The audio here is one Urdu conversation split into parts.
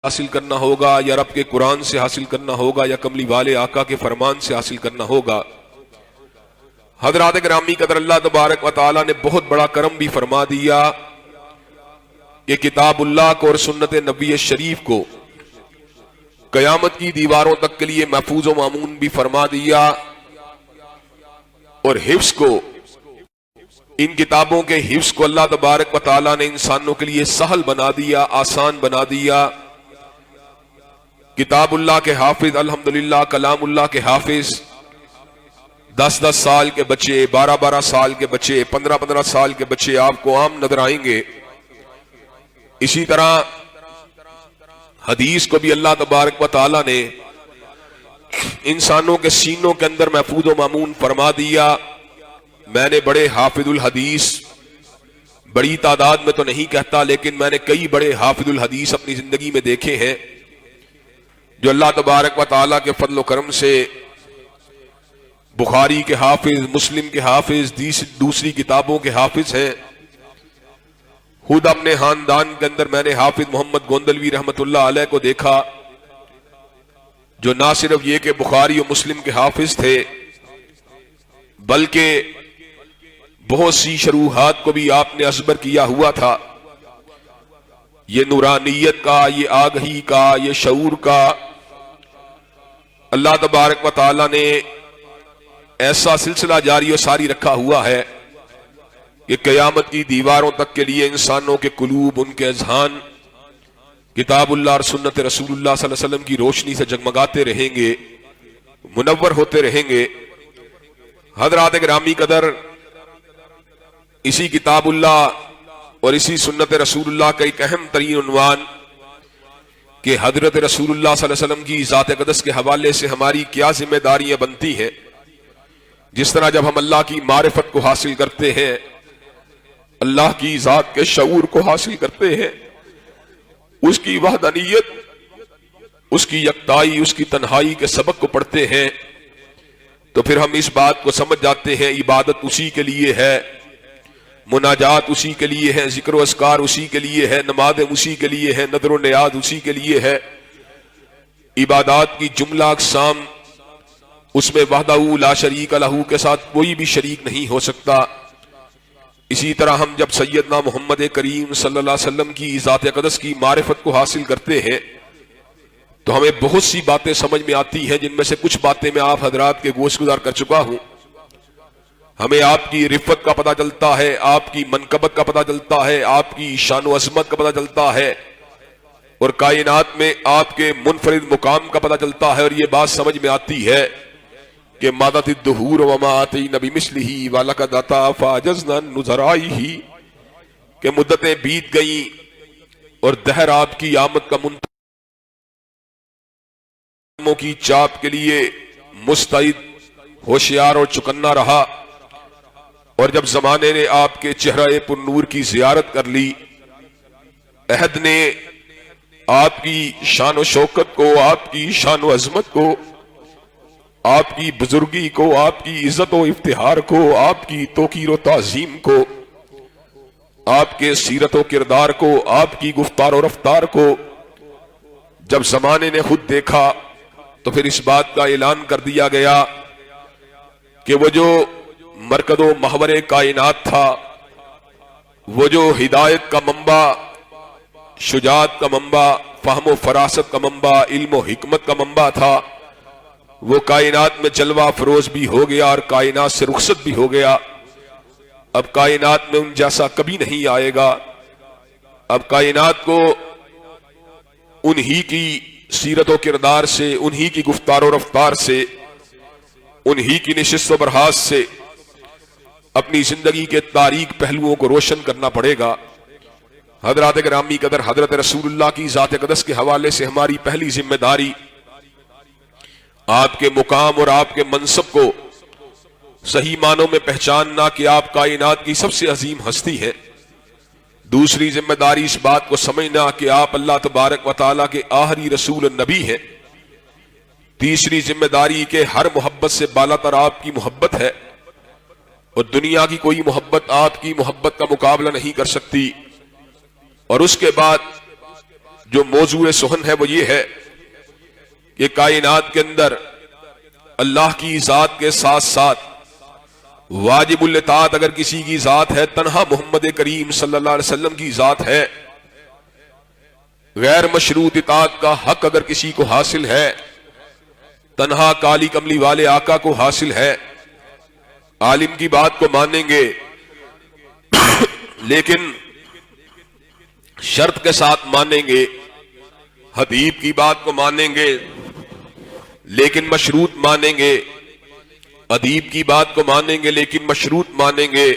حاصل کرنا ہوگا یا رب کے قرآن سے حاصل کرنا ہوگا یا کملی والے آقا کے فرمان سے حاصل کرنا ہوگا۔ حضرات گرامی قدر، اللہ تبارک و تعالی نے بہت بڑا کرم بھی فرما دیا کہ کتاب اللہ کو اور سنت نبی شریف کو قیامت کی دیواروں تک کے لیے محفوظ و مامون بھی فرما دیا، اور حفظ کو، ان کتابوں کے حفظ کو اللہ تبارک و تعالی نے انسانوں کے لیے سہل بنا دیا، آسان بنا دیا۔ کتاب اللہ کے حافظ، الحمدللہ کلام اللہ کے حافظ 10-10 سال کے بچے، 12-12 سال کے بچے، 15-15 سال کے بچے آپ کو عام نظر آئیں گے۔ اسی طرح حدیث کو بھی اللہ تبارک و تعالی نے انسانوں کے سینوں کے اندر محفوظ و مامون فرما دیا۔ میں نے بڑے حافظ الحدیث، بڑی تعداد میں تو نہیں کہتا، لیکن میں نے کئی بڑے حافظ الحدیث اپنی زندگی میں دیکھے ہیں جو اللہ تبارک و تعالی کے فضل و کرم سے بخاری کے حافظ، مسلم کے حافظ، دوسری کتابوں کے حافظ ہیں۔ خود اپنے خاندان کے اندر میں نے حافظ محمد گوندلوی رحمت اللہ علیہ کو دیکھا، جو نہ صرف یہ کہ بخاری و مسلم کے حافظ تھے، بلکہ بہت سی شروحات کو بھی آپ نے ازبر کیا ہوا تھا۔ یہ نورانیت کا، یہ آگہی کا، یہ شعور کا اللہ تبارک و تعالی نے ایسا سلسلہ جاری و ساری رکھا ہوا ہے کہ قیامت کی دیواروں تک کے لیے انسانوں کے قلوب، ان کے اذہان کتاب اللہ اور سنت رسول اللہ صلی اللہ علیہ وسلم کی روشنی سے جگمگاتے رہیں گے، منور ہوتے رہیں گے۔ حضرات گرامی قدر، اسی کتاب اللہ اور اسی سنت رسول اللہ کا ایک اہم ترین عنوان کہ حضرت رسول اللہ صلی اللہ علیہ وسلم کی ذات اقدس کے حوالے سے ہماری کیا ذمہ داریاں بنتی ہیں۔ جس طرح جب ہم اللہ کی معرفت کو حاصل کرتے ہیں، اللہ کی ذات کے شعور کو حاصل کرتے ہیں، اس کی وحدانیت، اس کی یکتائی، اس کی تنہائی کے سبق کو پڑھتے ہیں، تو پھر ہم اس بات کو سمجھ جاتے ہیں عبادت اسی کے لیے ہے، مناجات اسی کے لیے ہے، ذکر و اذکار اسی کے لیے ہے، نماز اسی کے لیے ہے، نذر و نیاز اسی کے لیے ہے۔ عبادات کی جملہ اقسام، اس میں وحدہ لا شریک لہ کے ساتھ کوئی بھی شریک نہیں ہو سکتا۔ اسی طرح ہم جب سیدنا محمد کریم صلی اللہ علیہ وسلم کی ذات اقدس کی معرفت کو حاصل کرتے ہیں تو ہمیں بہت سی باتیں سمجھ میں آتی ہیں، جن میں سے کچھ باتیں میں آپ حضرات کے گوش گزار کر چکا ہوں۔ ہمیں آپ کی رفت کا پتہ چلتا ہے، آپ کی منقبت کا پتہ چلتا ہے، آپ کی شان و عظمت کا پتہ چلتا ہے، اور کائنات میں آپ کے منفرد مقام کا پتہ چلتا ہے، اور یہ بات سمجھ میں آتی ہے کہ مادت الدہور وما آتینا بمثلہ ولقد اتی فعجزنا عن نظرائہ، کہ مدتیں بیت گئیں اور دہر آپ کی آمد کا منتظر کی چاپ کے لیے مستعد، ہوشیار اور چکنا رہا، اور جب زمانے نے آپ کے چہرہ پر نور کی زیارت کر لی، عہد نے آپ کی شان و شوکت کو، آپ کی شان و عظمت کو، آپ کی بزرگی کو، آپ کی عزت و افتخار کو، آپ کی توقیر و تعظیم کو، آپ کے سیرت و کردار کو، آپ کی گفتار و رفتار کو جب زمانے نے خود دیکھا تو پھر اس بات کا اعلان کر دیا گیا کہ وہ جو مرکز و محور کائنات تھا، وہ جو ہدایت کا منبع، شجاعت کا منبع، فہم و فراست کا منبع، علم و حکمت کا منبع تھا، وہ کائنات میں جلوہ فروز بھی ہو گیا اور کائنات سے رخصت بھی ہو گیا۔ اب کائنات میں ان جیسا کبھی نہیں آئے گا۔ اب کائنات کو انہی کی سیرت و کردار سے، انہی کی گفتار و رفتار سے، انہی کی نشست و برخاست سے اپنی زندگی کے تاریک پہلوؤں کو روشن کرنا پڑے گا۔ حضرات گرامی قدر، حضرت رسول اللہ کی ذات اقدس کے حوالے سے ہماری پہلی ذمہ داری آپ کے مقام اور آپ کے منصب کو صحیح معنوں میں پہچاننا کہ آپ کائنات کی سب سے عظیم ہستی ہے۔ دوسری ذمہ داری اس بات کو سمجھنا کہ آپ اللہ تبارک و تعالیٰ کے آخری رسول نبی ہیں۔ تیسری ذمہ داری کہ ہر محبت سے بالا تر آپ کی محبت ہے، اور دنیا کی کوئی محبت آپ کی محبت کا مقابلہ نہیں کر سکتی۔ اور اس کے بعد جو موضوع سخن ہے وہ یہ ہے کہ کائنات کے اندر اللہ کی ذات کے ساتھ ساتھ واجب الاطاعت اگر کسی کی ذات ہے تنہا محمد کریم صلی اللہ علیہ وسلم کی ذات ہے. غیر مشروط اطاعت کا حق اگر کسی کو حاصل ہے تنہا کالی کملی والے آقا کو حاصل ہے. عالم کی بات کو مانیں گے لیکن شرط کے ساتھ مانیں گے. حبیب کی بات کو مانیں گے لیکن مشروط مانیں گے. ادیب کی بات کو مانیں گے لیکن مشروط مانیں گے.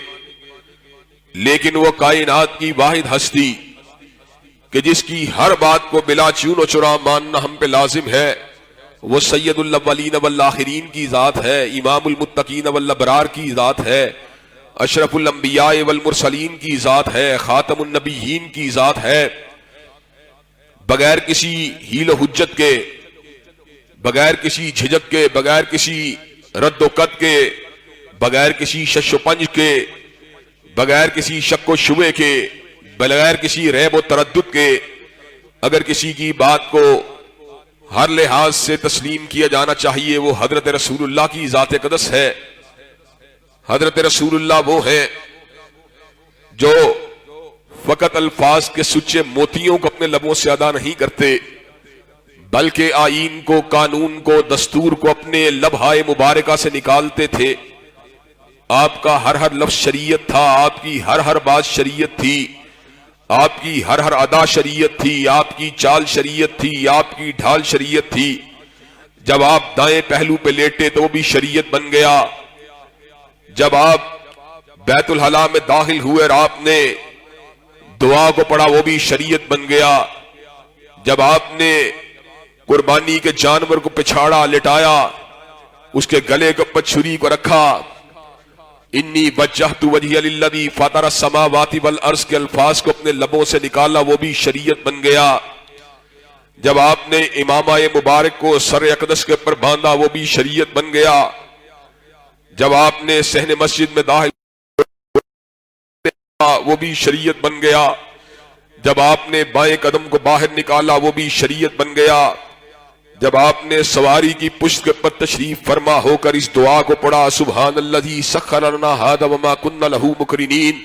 لیکن وہ کائنات کی واحد ہستی کہ جس کی ہر بات کو بلا چون و چرا ماننا ہم پہ لازم ہے وہ سید الاولین والآخرین کی ذات ہے, امام المتقین والابرار کی ذات ہے, اشرف الانبیاء والمرسلین کی ذات ہے, خاتم النبیین کی ذات ہے. بغیر کسی حیل و حجت کے, بغیر کسی جھجک کے, بغیر کسی رد و قط کے, بغیر کسی شش و پنج کے, بغیر کسی شک و شبے کے, بغیر کسی ریب و تردد کے اگر کسی کی بات کو ہر لحاظ سے تسلیم کیا جانا چاہیے وہ حضرت رسول اللہ کی ذات اقدس ہے. حضرت رسول اللہ وہ ہیں جو فقط الفاظ کے سچے موتیوں کو اپنے لبوں سے ادا نہیں کرتے بلکہ آئین کو, قانون کو, دستور کو اپنے لبہائے مبارکہ سے نکالتے تھے. آپ کا ہر ہر لفظ شریعت تھا, آپ کی ہر ہر بات شریعت تھی, آپ کی ہر ہر ادا شریعت تھی, آپ کی چال شریعت تھی, آپ کی ڈھال شریعت تھی. جب آپ دائیں پہلو پہ لیٹے تو وہ بھی شریعت بن گیا. جب آپ بیت الخلا میں داخل ہوئے اور آپ نے دعا کو پڑھا وہ بھی شریعت بن گیا. جب آپ نے قربانی کے جانور کو پچھاڑا, لٹایا, اس کے گلے کے اوپر چھری کو رکھا, انی وجہت وجہی للذی فطر السماوات والارض کے الفاظ کو اپنے لبوں سے نکالا وہ بھی شریعت بن گیا. جب آپ نے امامہ مبارک کو سر اقدس کے اوپر باندھا وہ بھی شریعت بن گیا. جب آپ نے صحن مسجد میں داخل وہ بھی شریعت بن گیا. جب آپ نے بائیں قدم کو باہر نکالا وہ بھی شریعت بن گیا. جب آپ نے سواری کی پشت کے پر تشریف فرما ہو کر اس دعا کو پڑھا, سبحان الذی سخر لنا ھذا وما كنا له مقرنین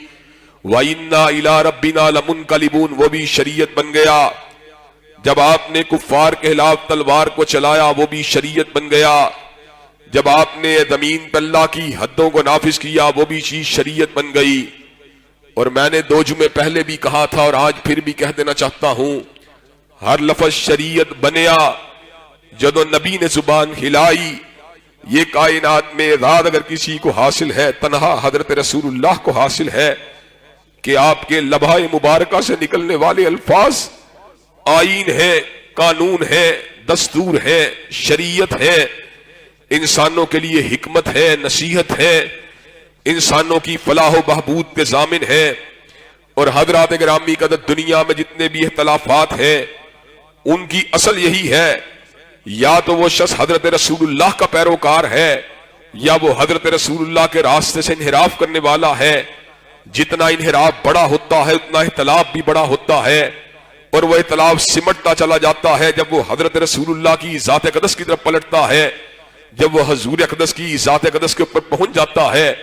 وإنا إلی ربنا لمنقلبون وہ بھی شریعت بن گیا. جب آپ نے کفار کے خلاف تلوار کو چلایا وہ بھی شریعت بن گیا. جب آپ نے زمین پر اللہ کی حدوں کو نافذ کیا وہ بھی چیز شریعت بن گئی. اور میں نے 2 جمعے پہلے بھی کہا تھا اور آج پھر بھی کہہ دینا چاہتا ہوں, ہر لفظ شریعت بنیا جدو نبی نے زبان ہلائی. یہ کائنات میں اعزاز اگر کسی کو حاصل ہے تنہا حضرت رسول اللہ کو حاصل ہے کہ آپ کے لبہائے مبارکہ سے نکلنے والے الفاظ آئین ہے, قانون ہے, دستور ہے, شریعت ہے, انسانوں کے لیے حکمت ہے, نصیحت ہے, انسانوں کی فلاح و بہبود کے ضامن ہے. اور حضرات گرامی قدر دنیا میں جتنے بھی اختلافات ہیں ان کی اصل یہی ہے, یا تو وہ شخص حضرت رسول اللہ کا پیروکار ہے یا وہ حضرت رسول اللہ کے راستے سے انحراف کرنے والا ہے. جتنا انحراف بڑا ہوتا ہے اتنا اختلاف بھی بڑا ہوتا ہے اور وہ اختلاف سمٹتا چلا جاتا ہے جب وہ حضرت رسول اللہ کی ذات اقدس کی طرف پلٹتا ہے. جب وہ حضور اقدس کی ذات اقدس کے اوپر پہنچ جاتا ہے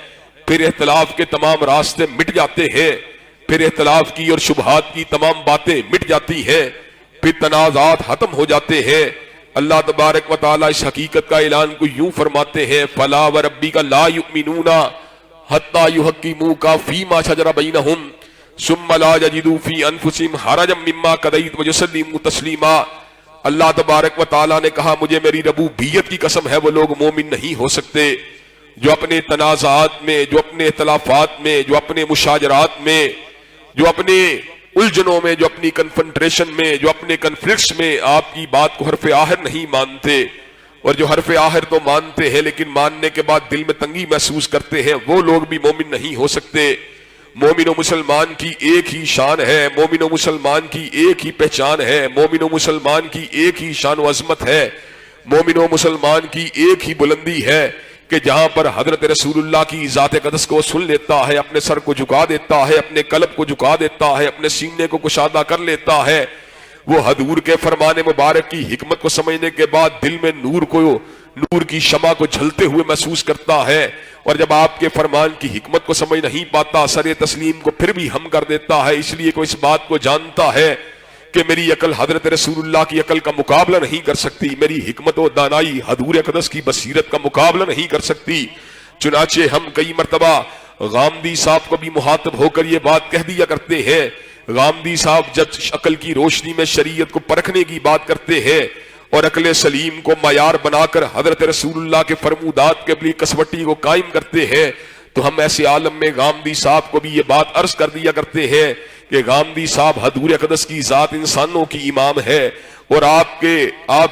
پھر اختلاف کے تمام راستے مٹ جاتے ہیں, پھر اختلاف کی اور شبہات کی تمام باتیں مٹ جاتی ہیں, پھر تنازعات ختم ہو جاتے ہیں. اللہ تبارک و تعالی اس حقیقت کا اعلان کو یوں فرماتے ہیں, فلا وربک لا یؤمنون حتی یحکموک فیما شجر بینہم ثم لا یجدوا فی انفسہم حرجا مما قضیت ویسلموا تسلیما. اللہ تبارک و تعالی نے کہا مجھے میری ربوبیت کی قسم ہے وہ لوگ مومن نہیں ہو سکتے جو اپنے تنازعات میں, جو اپنے اختلافات میں, جو اپنے مشاجرات میں, جو اپنے الجھنوں میں, جو اپنی کنفنٹریشن میں, جو اپنے کنفلکٹس میں آپ کی بات کو حرف آخر نہیں مانتے. اور جو حرف آخر تو مانتے ہیں لیکن ماننے کے بعد دل میں تنگی محسوس کرتے ہیں وہ لوگ بھی مومن نہیں ہو سکتے. مومن و مسلمان کی ایک ہی شان ہے, مومن و مسلمان کی ایک ہی پہچان ہے, مومن و مسلمان کی ایک ہی شان و عظمت ہے, مومن و مسلمان کی ایک ہی بلندی ہے کہ جہاں پر حضرت رسول اللہ کی ذات اقدس کو سن لیتا ہے, اپنے سر کو جھکا دیتا ہے, اپنے قلب کو جھکا دیتا ہے, اپنے سینے کو کشادہ کر لیتا ہے, وہ حضور کے فرمان مبارک کی حکمت کو سمجھنے کے بعد دل میں نور کی شمع کو جھلتے ہوئے محسوس کرتا ہے، اور جب آپ کے فرمان کی حکمت کو سمجھ نہیں پاتا سر تسلیم کو پھر بھی ہم کر دیتا ہے، اس لیے کوئی اس بات کو جانتا ہے کہ میری عقل حضرت رسول اللہ کی عقل کا مقابلہ نہیں کر سکتی، میری حکمت و دانائی حضور اقدس کی بصیرت کا مقابلہ نہیں کر سکتی۔ چنانچہ ہم کئی مرتبہ غامدی صاحب کو بھی مخاطب ہو کر یہ بات کہہ دیا کرتے ہیں۔ غامدی صاحب جب عقل کی روشنی میں شریعت کو پرکھنے کی بات کرتے ہیں اور عقل سلیم کو معیار بنا کر حضرت رسول اللہ کے فرمودات کے اپنی کسوٹی کو قائم کرتے ہیں، تو ہم ایسے عالم میں غامدی صاحب کو بھی یہ بات عرض کر دیا کرتے ہیں کہ غامدی صاحب حضور اقدس کی ذات انسانوں کی امام ہے، اور آپ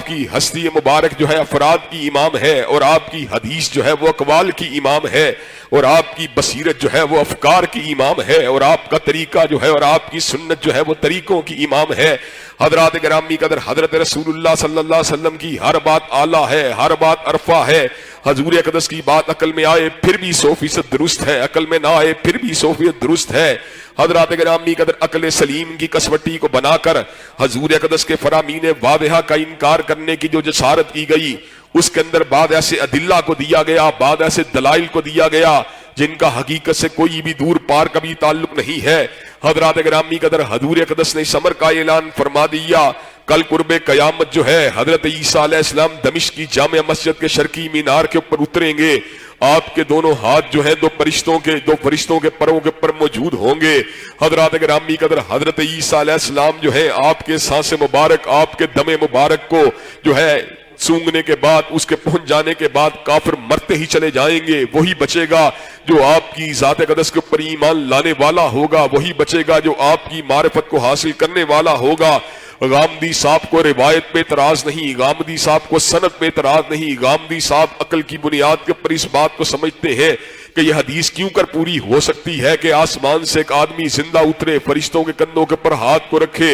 کی ہستی مبارک جو ہے افراد کی امام ہے، اور آپ کی حدیث جو ہے وہ اقوال کی امام ہے، اور آپ کی بصیرت جو ہے وہ افکار کی امام ہے، اور آپ کا طریقہ جو ہے اور آپ کی سنت جو ہے وہ طریقوں کی امام ہے۔ حضرات گرامی قدر حضرت رسول اللہ صلی اللہ علیہ وسلم کی ہر بات اعلیٰ ہے، ہر بات عرفہ ہے۔ حضور اقدس کی بات عقل میں آئے پھر بھی 100% درست ہے، عقل میں نہ آئے پھر بھی 100% درست ہے۔ حضرات گرامی قدر عقل سلیم کی کسوٹی کو بنا کر حضور اقدس کے فرامین واضحہ کا انکار کرنے کی جو جسارت کی گئی، اس کے اندر بعد ایسے ادلہ کو دیا گیا، بعد ایسے دلائل کو دیا گیا جن کا حقیقت سے کوئی بھی دور پار کبھی تعلق نہیں ہے۔ حضرات گرامی قدر حضور اقدس نے امر کا اعلان فرما دیا، کل قرب قیامت جو ہے حضرت عیسیٰ علیہ السلام دمشق کی جامع مسجد کے شرقی مینار کے اوپر اتریں گے، آپ کے دونوں ہاتھ جو ہیں دو فرشتوں کے پروں کے اوپر موجود ہوں گے۔ حضرات گرامی قدر حضرت عیسیٰ علیہ السلام جو ہے آپ کے سانس مبارک، آپ کے دم مبارک کو جو ہے سونگنے کے بعد، اس کے پہنچ جانے کے بعد کافر مرتے ہی چلے جائیں گے، وہی بچے گا جو آپ کی ذات اقدس کے اوپر ایمان لانے والا ہوگا، وہی بچے گا جو آپ کی معرفت کو حاصل کرنے والا ہوگا۔ غامدی صاحب کو روایت پہ اعتراض نہیں، غامدی صاحب کو سند پہ اعتراض نہیں، غامدی صاحب عقل کی بنیاد کے اوپر اس بات کو سمجھتے ہیں کہ یہ حدیث کیوں کر پوری ہو سکتی ہے کہ آسمان سے ایک آدمی زندہ اترے، فرشتوں کے کندھوں کے اوپر ہاتھ کو رکھے،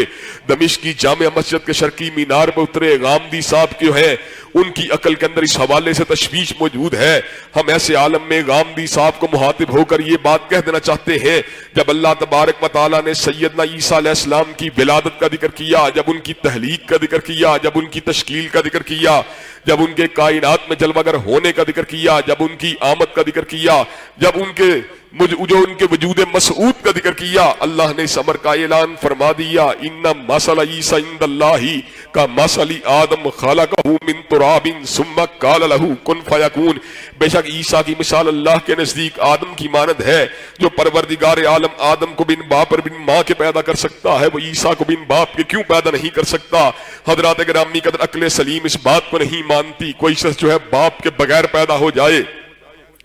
دمشق کی جامع مسجد کے شرقی مینار پر اترے۔ غامدی صاحب جو ہے ان کی عقل کے اندر اس حوالے سے تشویش موجود ہے۔ ہم ایسے عالم میں غامدی صاحب کو مخاطب ہو کر یہ بات کہہ دینا چاہتے ہیں، جب اللہ تبارک و تعالیٰ نے سیدنا عیسیٰ علیہ السلام کی ولادت کا ذکر کیا، جب ان کی تخلیق کا ذکر کیا، جب ان کی تشکیل کا ذکر کیا، جب ان کے کائنات میں جلوہ گر ہونے کا ذکر کیا، جب ان کی آمد کا ذکر کیا، جب ان کے وجود مسعود کا ذکر کیا، اللہ نے اس امر کا اعلان فرما دیا، ان مثل عیسیٰ عند اللہ کا مثل آدم خلقہ من تراب ثم قال له کن فیکون۔ بے شک عیسیٰ کی مثال اللہ کے نزدیک آدم کی مانند ہے، جو پروردگار عالم آدم کو بن باپ اور بن ماں کے پیدا کر سکتا ہے، وہ عیسیٰ کو بن باپ کے کیوں پیدا نہیں کر سکتا؟ حضرات گرامی قدر عقل سلیم اس بات کو نہیں مانتی کوئی شخص جو ہے باپ کے بغیر پیدا ہو جائے،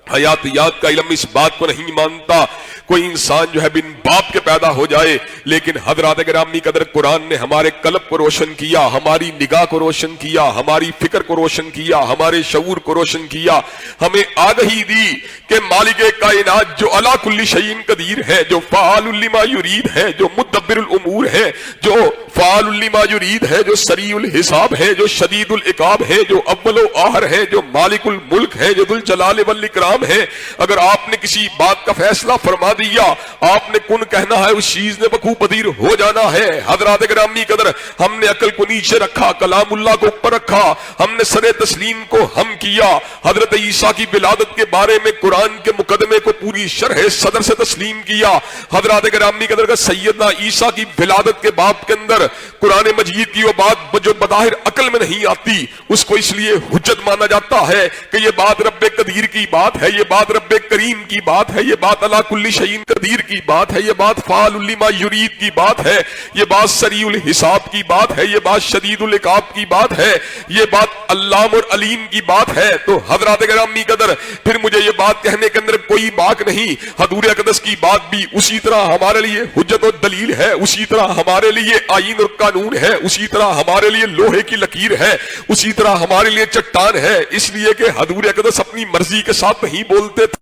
حیاتیات کا علم اس بات کو نہیں مانتا کوئی انسان جو ہے بن باپ کے پیدا ہو جائے، لیکن حضرات گرامی قدر قرآن نے ہمارے قلب کو روشن کیا، ہماری نگاہ کو روشن کیا، ہماری فکر کو روشن کیا، ہمارے شعور کو روشن کیا، ہمیں آگہی دی کہ مالک کائنات جو علی کل شیء قدیر ہے، جو فعال لما یرید ہے، جو مدبر الامور ہے، جو فعال لما یرید ہے، جو سریع الحساب ہے، جو شدید العقاب ہے، جو اول و آخر ہے، جو مالک الملک ہے، جو ذو الجلال والاکرام ہے۔ اگر آپ نے کسی بات کا فیصلہ فرما دیا، آپ نے کن کہنا ہے، اس چیز نے وقوع پذیر ہو جانا ہے۔ حضرات گرامی قدر ہم نے عقل کو نیچے رکھا، کلام اللہ کو اوپر رکھا، ہم نے سر تسلیم کو ہم کیا، حضرت عیسیٰ کی ولادت کے بارے میں قرآن کے مقدمے کو پوری شرح صدر سے تسلیم کیا۔ حضرات گرامی قدر کا سیدنا عیسیٰ کی ولادت کے باب کے اندر قرآن مجید کی وہ بات جو بظاہر عقل میں نہیں آتی، اس کو اس لیے حجت مانا جاتا ہے کہ یہ بات رب قدیر کی بات ہے، یہ بات رب کریم کی بات ہے، یہ بات علی کل شیء قدیر کی بات ہے، یہ بات فعال لما یرید کی بات ہے، یہ بات سریع الحساب کی بات ہے، یہ بات شدید العقاب کی بات ہے، یہ بات علام اور علیم کی بات ہے۔ تو حضرات گرامی قدر پھر مجھے یہ بات کہنے کے اندر کوئی باک نہیں، حضور اقدس کی بات بھی اسی طرح ہمارے لیے حجت و دلیل ہے، اسی طرح ہمارے لیے آئین اور قانون ہے، اسی طرح ہمارے لیے لوہے کی لکیر ہے، اسی طرح ہمارے لیے چٹان ہے، اس لیے کہ حضور اقدس اپنی مرضی کے ساتھ نہیں بولتے تھے۔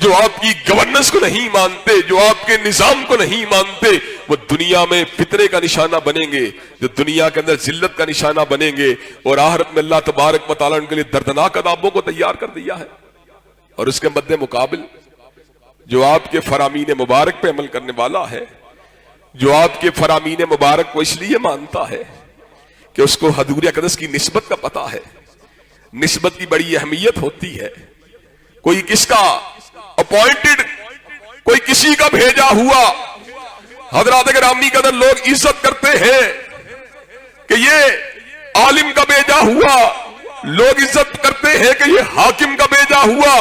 جو آپ کی گورننس کو نہیں مانتے، جو آپ کے نظام کو نہیں مانتے، وہ دنیا میں فتنے کا نشانہ بنیں گے، جو دنیا کے اندر ذلت کا نشانہ بنیں گے، اور آخرت میں اللہ تبارک و تعالیٰ ان کے لیے دردناک عذابوں کو تیار کر دیا ہے۔ اور اس کے مد مقابل جو آپ کے فرامین مبارک پہ عمل کرنے والا ہے، جو آپ کے فرامین مبارک کو اس لیے مانتا ہے کہ اس کو حضور اقدس کی نسبت کا پتہ ہے، نسبت کی بڑی اہمیت ہوتی ہے، کوئی کس کا اپوائنٹڈ، کوئی کسی کا بھیجا ہوا۔ حضرات گرامی قدر لوگ عزت کرتے ہیں کہ یہ عالم کا بھیجا ہوا، لوگ عزت کرتے ہیں کہ یہ حاکم کا بھیجا ہوا،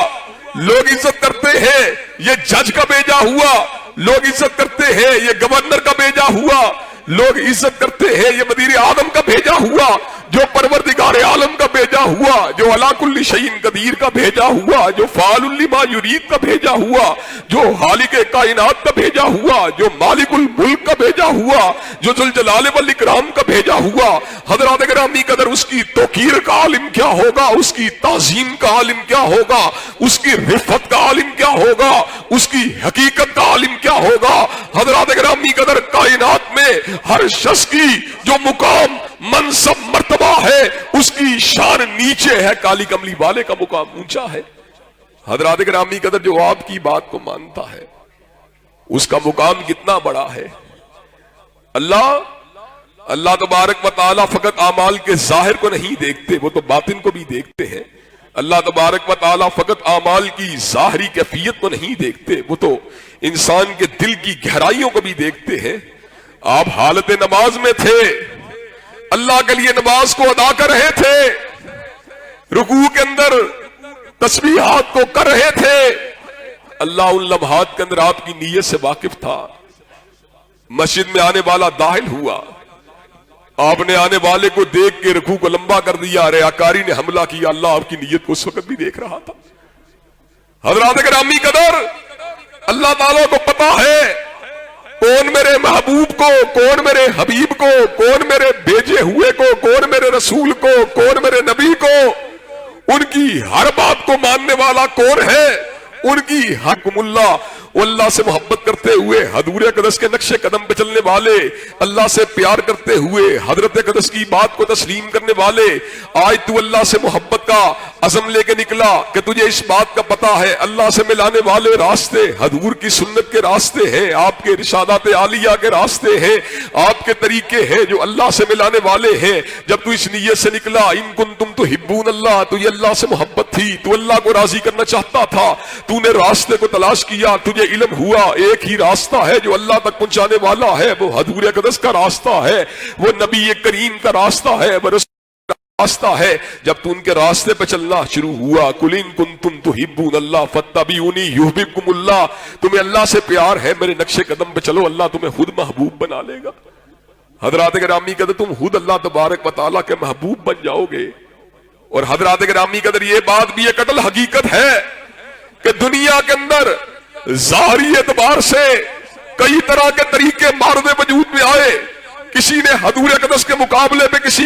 لوگ عزت کرتے ہیں یہ جج کا بھیجا ہوا، لوگ عزت کرتے ہیں یہ گورنر کا بھیجا ہوا، لوگ عزت کرتے ہیں یہ وزیر اعظم کا بھیجا ہوا، جو پروردگار عالم کا بھیجا ہوا، جو علی کل شیء قدیر کا بھیجا ہوا، جو فاعل لما یرید کا بھیجا ہوا، جو خالق کائنات کا بھیجا ہوا، جو مالک الملک کا بھیجا ہوا، جو ذوالجلال والاکرام کا بھیجا ہوا۔ حضرات گرامی قدر اس کی توقیر کا عالم کیا ہوگا، اس کی تعظیم کا عالم کیا ہوگا، اس کی رفعت کا عالم کیا ہوگا، اس کی حقیقت کا عالم کیا ہوگا۔ حضرات گرامی قدر کائنات میں ہر شخص کی جو مقام، منصب، مرتبہ ہے، اس کی شان نیچے ہے، کالی کملی والے کا مقام اونچا ہے۔ حضرات گرامی قدر جو آپ کی بات کو مانتا ہے اس کا مقام کتنا بڑا ہے۔ اللہ تبارک و تعالی فقط اعمال کے ظاہر کو نہیں دیکھتے، وہ تو باطن کو بھی دیکھتے ہیں۔ اللہ تبارک و تعالی فقط اعمال کی ظاہری کیفیت کو نہیں دیکھتے، وہ تو انسان کے دل کی گہرائیوں کو بھی دیکھتے ہیں۔ آپ حالت نماز میں تھے، اللہ کے لیے نماز کو ادا کر رہے تھے، رکوع کے اندر تسبیحات کو کر رہے تھے، اللہ ان لمحات کے اندر آپ کی نیت سے واقف تھا۔ مسجد میں آنے والا داخل ہوا، آپ نے آنے والے کو دیکھ کے رکوع کو لمبا کر دیا، ریاکاری نے حملہ کیا، اللہ آپ کی نیت کو اس وقت بھی دیکھ رہا تھا۔ حضرات گرامی قدر اللہ تعالیٰ کو پتا ہے کون میرے محبوب کو، کون میرے حبیب کو، کون میرے بھیجے ہوئے کو، کون میرے رسول کو، کون میرے نبی کو، ان کی ہر بات کو ماننے والا کون ہے، ان کی حکم اللہ، وہ اللہ سے محبت کرتے ہوئے حضور اقدس کے نقش قدم پہ چلنے والے، اللہ سے پیار کرتے ہوئے حضرت اقدس کی بات کو تسلیم کرنے والے، آج تو اللہ سے محبت کا عزم لے کے نکلا کہ تجھے اس بات کا پتا ہے اللہ سے ملانے والے راستے حضور کی سنت کے راستے ہیں، آپ کے ارشادات عالیہ کے راستے ہیں، آپ کے طریقے ہیں جو اللہ سے ملانے والے ہیں۔ جب تو اس نیت سے نکلا ان کنتم تحبون اللہ، تو یہ اللہ سے محبت تھی، تو اللہ کو راضی کرنا چاہتا تھا، تو نے راستے کو تلاش کیا، تجھے علم ہوا ایک ہی راستہ ہے جو اللہ تک پہنچانے والا ہے، وہ حضور اقدس کا راستہ ہے، وہ نبی کریم کا راستہ ہے، وہ رسول راستہ ہے۔ جب تو ان کے راستے پہ چلنا شروع ہوا، قل ان کنتم تحبون اللہ فاتبعونی یحببکم اللہ، تمہیں اللہ سے پیار ہے، میرے نقش قدم پہ چلو، اللہ تمہیں خود محبوب بنا لے گا۔ حضرات گرامی قدر تم خود اللہ تبارک و تعالیٰ کے محبوب بن جاؤ گے۔ اور حضرات گرامی قدر یہ بات بھی ایک اٹل حقیقت ہے کہ دنیا کے اندر ظاہری اعتبار سے کئی طرح کے طریقے مارد وجود میں آئے، کسی نے حضور اقدس کے مقابلے پہ کسی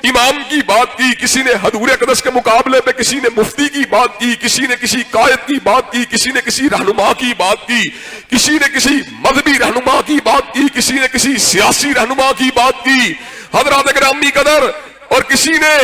امام کی بات کی، کسی نے حضور اقدس کے مقابلے پہ کسی نے مفتی کی بات کی، کسی نے کسی قائد کی بات کی، کسی نے کسی رہنما کی بات کی، کسی نے کسی مذہبی رہنما کی بات کی، کسی نے کسی سیاسی رہنما کی بات کی، حضرات گرامی قدر، اور کسی نے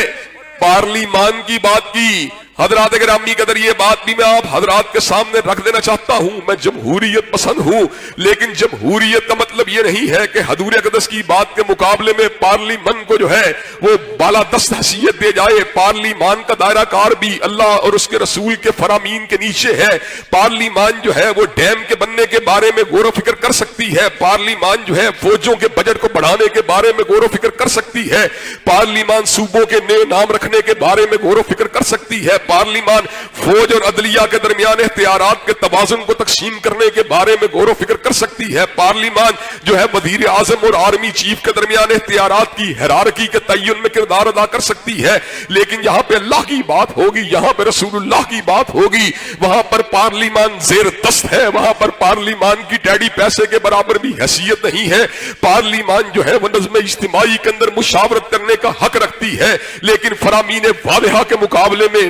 پارلیمان کی بات کی۔ حضرات گرامی قدر یہ بات بھی میں آپ حضرات کے سامنے رکھ دینا چاہتا ہوں، میں جمہوریت پسند ہوں، لیکن جمہوریت کا مطلب یہ نہیں ہے کہ حضور اقدس کی بات کے مقابلے میں پارلیمان کو جو ہے وہ بالادست حیثیت دے جائے۔ پارلیمان کا دائرہ کار بھی اللہ اور اس کے رسول کے فرامین کے نیچے ہے۔ پارلیمان جو ہے وہ ڈیم کے بننے کے بارے میں غور و فکر کر سکتی ہے، پارلیمان جو ہے فوجوں کے بجٹ کو بڑھانے کے بارے میں غور و فکر کر سکتی ہے، پارلیمان صوبوں کے نئے نام رکھنے کے بارے میں غور و فکر کر سکتی ہے، پارلیمان فوج اور عدلیہ کے درمیان اختیارات کے توازن کو تقسیم کرنے کے بارے میں غور و فکر کر سکتی ہے، پارلیمان جو ہے وزیر اعظم اور آرمی چیف کے درمیان اختیارات کی ہیرارکی کے تعین میں کردار ادا کر سکتی ہے، لیکن یہاں پہ اللہ کی بات ہوگی، یہاں پہ رسول اللہ کی بات ہوگی، وہاں پر پارلیمان زیر دست ہے، وہاں پر پارلیمان کی ٹیڈی پیسے کے برابر بھی حیثیت نہیں ہے، پارلیمان جو ہے وہ نظم اجتماعی کے اندر مشاورت کرنے کا حق رکھتی ہے، لیکن فرامین واضحہ کے مقابلے میں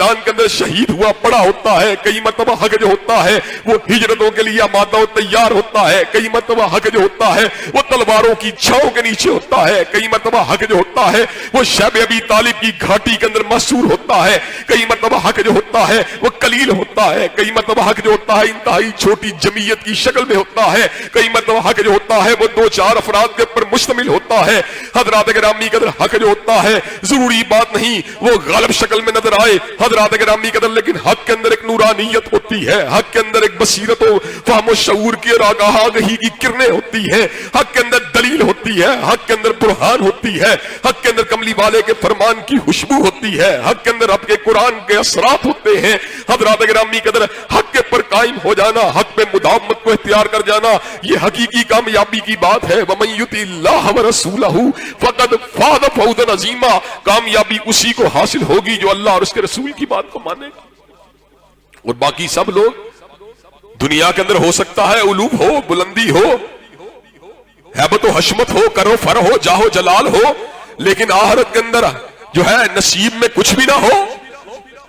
میدان کے اندر شہید ہوا پڑا ہوتا ہے، کئی مرتبہ حق جو ہوتا ہے وہ ہجرتوں کے لیے آمادہ و تیار ہوتا ہے، کئی مرتبہ حق جو ہوتا ہے وہ تلواروں کی چھاؤں کے نیچے ہوتا ہے، کئی مرتبہ حق جو ہوتا ہے وہ شیب ابی طالب کی گھاٹی کے اندر محصور ہوتا ہے، کئی مرتبہ حق جو ہوتا ہے وہ قلیل ہوتا ہے، کئی مرتبہ حق جو ہوتا ہے انتہائی چھوٹی جمعیت کی شکل میں ہوتا ہے، کئی مرتبہ حق جو ہوتا ہے وہ 2-4 افراد کے پر مشتمل ہوتا ہے۔ حضرات گرامی قدر حق جو ہوتا ہے ضروری بات نہیں وہ غالب شکل میں نظر آئے حضرات گرامی قدر، لیکن حق کے اندر ایک نورانیت ہوتی ہے، حق کے اندر ایک بصیرت و فہم و شعور کی اور آگاہی کی کرنیں ہوتی ہیں، حق کے اندر دلیل ہوتی ہے، حق کے اندر برہان ہوتی ہے، حق کے اندر کملی والے کے فرمان کی خوشبو ہوتی ہے، حق کے اندر آپ کے قرآن کے اثرات ہوتے ہیں۔ حضرات گرامی قدر حق کے پر قائم ہو جانا، حق پہ مداومت کو اختیار کر جانا، یہ حقیقی کامیابی کی بات ہے۔ وَمَن يُطِعِ اللَّهَ وَرَسُولَهُ فَقَدْ فَازَ فَوْزًا عَظِيمًا، کامیابی اسی کو حاصل ہوگی جو اللہ اور اس کے رسول کی بات کو مانے گا۔ اور باقی سب لوگ دنیا کے اندر ہو سکتا ہے علوم ہو، بلندی ہو، ہیبت و حشمت ہو، کرو فر ہو، جاہو جلال ہو، لیکن آخرت کے اندر جو ہے نصیب میں کچھ بھی نہ ہو۔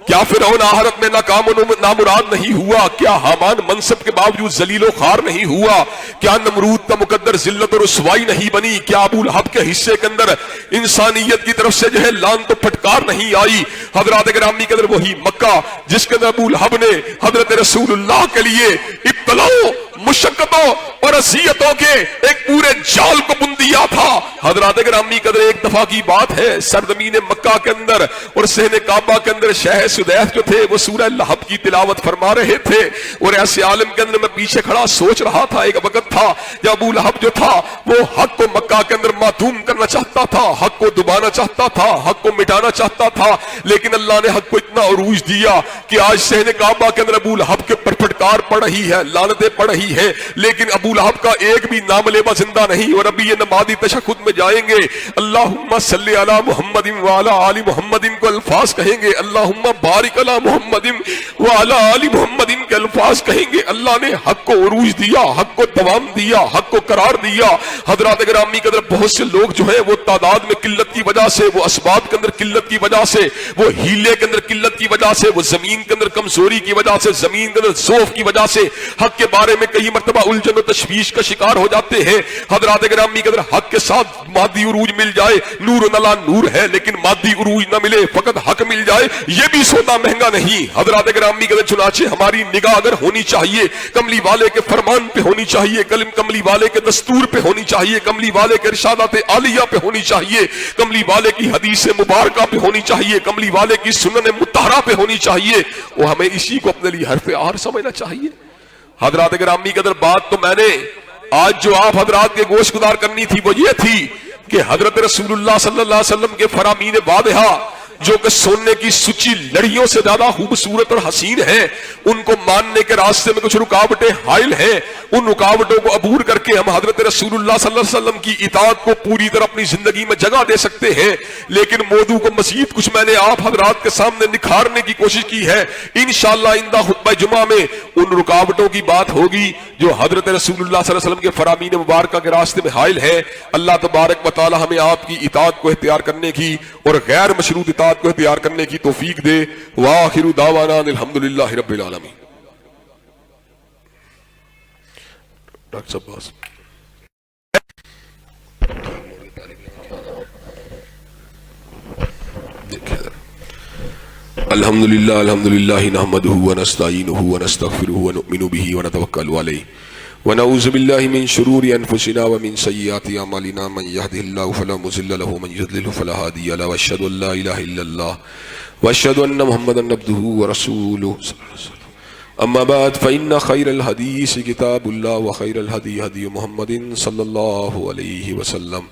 کیا فرعون آخرت میں ناکام و نامراد نہیں ہوا؟ کیا حامان منصب کے باوجود ذلیل و خوار نہیں ہوا؟ کیا نمرود کا مقدر ذلت و رسوائی نہیں بنی؟ کیا ابو لہب کے حصے کے اندر انسانیت کی طرف سے جو ہے لعن تو پھٹکار نہیں آئی؟ حضرات گرامی کے اندر وہی مکہ جس کے اندر ابو لہب نے حضرت رسول اللہ کے لیے ابتلاؤں، مشقتوں اور اذیتوں کے ایک پورے جال کو بن دیا تھا۔ حضرات گرامی قدر ایک دفعہ کی بات ہے، سرزمین مکہ کے اندر اور صحن کعبہ کے اندر شہ سدیس جو تھے وہ سورہ لہب کی تلاوت فرما رہے تھے، اور ایسے عالم کے اندر میں پیچھے کھڑا سوچ رہا تھا۔ ایک وقت تھا جب ابو لہب جو تھا وہ حق کو مکہ کے اندر معدوم کرنا چاہتا تھا، حق کو دبانا چاہتا تھا، حق کو مٹانا چاہتا تھا، لیکن اللہ نے حق کو اتنا عروج دیا کہ آج صحن کعبہ کے اندر ابو لہب کے پر پھٹکار پڑ رہی ہے، لعنتیں پڑ رہی ہیں، لیکن ابو لہب کا ایک بھی نام لیوا زندہ نہیں۔ اور ابھی یہ نمازی تشہد میں جائیں گے، اللہم صلی علی محمد وعلی آل محمد کو الفاظ کہیں گے، اللہم بارک علی محمد وعلی آل محمد کے الفاظ کہیں گے۔ اللہ نے حق کو عروج دیا، حق کو دوام دیا، حق کو قرار دیا۔ حضرات گرامی قدر بہت سے لوگ جو ہیں وہ تعداد میں قلت کی وجہ سے، وہ اسباب کے اندر قلت کی وجہ سے، وہ ہیلے کے اندر قلت کی وجہ سے، وہ زمین کے اندر کمزوری کی وجہ سے، زمین کے اندر ضعف کی وجہ سے حق کے بارے میں کئی مرتبہ الجھن و تشویش کا شکار ہو جاتے ہیں۔ حضرات گرامی قدر حق کے ساتھ مادی عروج مل جائے، نور نلا نور ہے، لیکن مادی عروج نہ ملے، فقط حق مل جائے، یہ بھی سودا مہنگا نہیں۔ حضرات گرامی قدر چنانچہ ہماری نگاہ اگر ہونی چاہیے کملی والے کے فرمان پہ ہونی چاہیے، کملی والے کے دستور پہ ہونی چاہیے، کملی والے کے ارشادات عالیہ پہ ہونی چاہیے، کملی والے کی حدیث مبارکہ پہ ہونی چاہیے، کملی والے کی سنن مطہرہ پہ ہونی چاہیے، وہ ہمیں اسی کو اپنے لیے حرف آر سمجھنا چاہیے۔ حضرات گرامی قدر بات تو میں نے آج جو آپ حضرات کے گوش گزار کرنی تھی وہ یہ تھی کہ حضرت رسول اللہ صلی اللہ علیہ وسلم کے فرامین واضحہ جو کہ سونے کی سچی لڑیوں سے زیادہ خوبصورت اور حسین ہیں، ان کو ماننے کے راستے میں کچھ رکاوٹیں حائل ہیں، ان رکاوٹوں کو عبور کر کے ہم حضرت رسول اللہ صلی اللہ علیہ وسلم کی اطاعت کو پوری طرح اپنی زندگی میں جگہ دے سکتے ہیں۔ لیکن موضوع کو مزید کچھ میں نے آپ حضرات کے سامنے نکھارنے کی کوشش کی ہے۔ انشاءاللہ آئندہ خطبہ جمعہ میں ان رکاوٹوں کی بات ہوگی جو حضرت رسول اللہ صلی اللہ علیہ وسلم کے فرامین مبارکہ کے راستے میں حائل ہیں۔ اللہ تبارک و تعالی ہمیں آپ کی اطاعت کو اختیار کرنے کی اور غیر مشروط اطاعت کو اختیار کرنے کی توفیق دے۔ وآخر دعوانا الحمدللہ رب العالمین۔ ڈاکٹر صاحب باس الحمدللہ نحمدہ ونستعینہ ونستغفرہ ونؤمن بہ ونتوکل علیہ ونعوذ باللہ من شرور انفسنا ومن سیئات اعمالنا من یهده اللہ فلا مضل له ومن یضلل فلا هادی له واشهد ان لا الہ الا اللہ واشهد ان محمدا عبدہ ورسولہ صلی اللہ علیہ وسلم۔ اما بعد فإن خیر الحدیث کتاب اللہ وخیر الہدی ہدی محمد صلی اللہ علیہ وسلم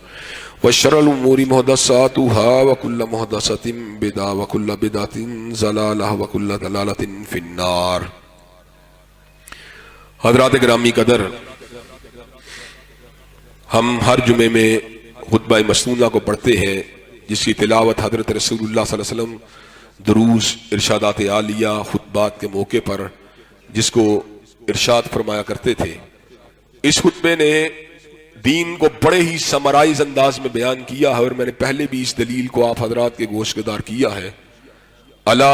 وشر الامور محدثاتها وكل محدثة بدعة وكل بدعة ضلالة وكل ضلالة في النار۔ حضرات گرامی قدر، ہم ہر جمعے میں خطبہ مسنونہ کو پڑھتے ہیں جس کی تلاوت حضرت رسول اللہ صلی اللہ علیہ وسلم دروس، ارشادات عالیہ، خطبات کے موقع پر جس کو ارشاد فرمایا کرتے تھے۔ اس خطبے نے دین کو بڑے ہی سمرائز انداز میں بیان کیا ہے، اور میں نے پہلے بھی اس دلیل کو آپ حضرات کے گوش گدار کیا ہے۔ الا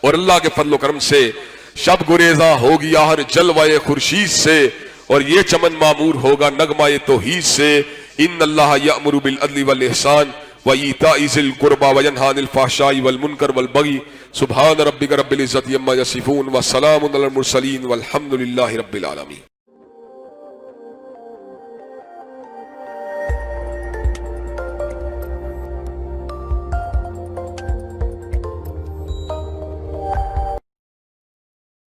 اور اللہ کے فضل و کرم سے شب گریزاں ہو گیا ہر جلوہ خورشید سے، اور یہ چمن معمور ہوگا نغمہ توحید سے۔ ان اللہ یأمر بالعدل والاحسان وایتاء ذی القربى وینہی عن الفحشاء والمنکر والبغی۔ سبحان ربک رب العزۃ عما یصفون وسلام علی المرسلین والحمد للہ رب العالمین۔